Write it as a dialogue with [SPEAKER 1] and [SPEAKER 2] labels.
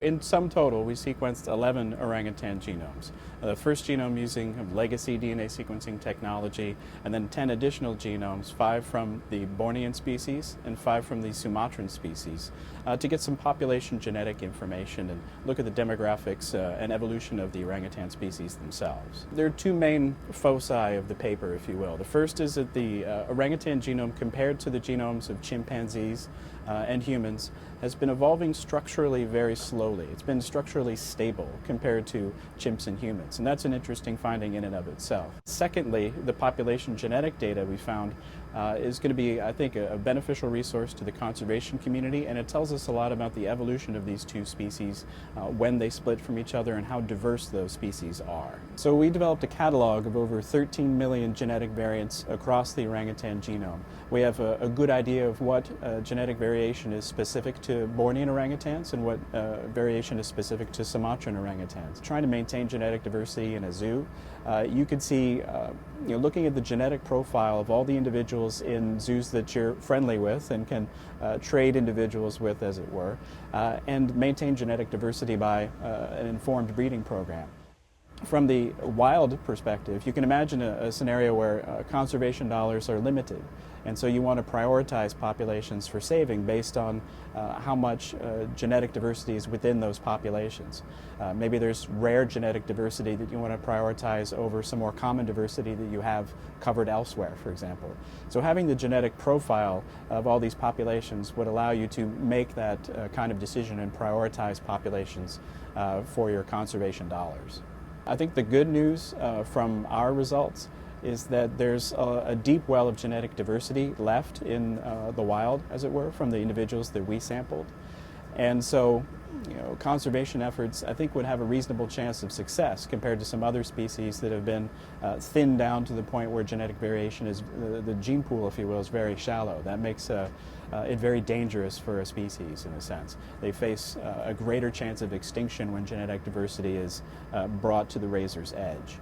[SPEAKER 1] In sum total, we sequenced 11 orangutan genomes. The first genome using legacy DNA sequencing technology, and then 10 additional genomes, 5 from the Bornean species and 5 from the Sumatran species, to get some population genetic information and look at the demographics and evolution of the orangutan species themselves. There are two main foci of the paper, if you will. The first is that the orangutan genome compared to the genomes of chimpanzees and humans has been evolving structurally very slowly. It's been structurally stable compared to chimps and humans, and that's an interesting finding in and of itself. Secondly, the population genetic data we found is going to be, I think, a beneficial resource to the conservation community, and it tells us a lot about the evolution of these two species, when they split from each other, and how diverse those species are. So we developed a catalog of over 13 million genetic variants across the orangutan genome. We have a good idea of what genetic variation is specific to Bornean orangutans and what variation is specific to Sumatran orangutans. Trying to maintain genetic diversity in a zoo, you could see, looking at the genetic profile of all the individuals in zoos that you're friendly with and can trade individuals with, as it were, and maintain genetic diversity by an informed breeding program. From the wild perspective, you can imagine a scenario where conservation dollars are limited, and so you want to prioritize populations for saving based on how much genetic diversity is within those populations. Maybe there's rare genetic diversity that you want to prioritize over some more common diversity that you have covered elsewhere, for example. So having the genetic profile of all these populations would allow you to make that kind of decision and prioritize populations for your conservation dollars. I think the good news from our results is that there's a deep well of genetic diversity left in the wild, as it were, from the individuals that we sampled. And so, conservation efforts, I think, would have a reasonable chance of success compared to some other species that have been thinned down to the point where genetic variation is, the gene pool, if you will, is very shallow. That makes it very dangerous for a species, in a sense. They face a greater chance of extinction when genetic diversity is brought to the razor's edge.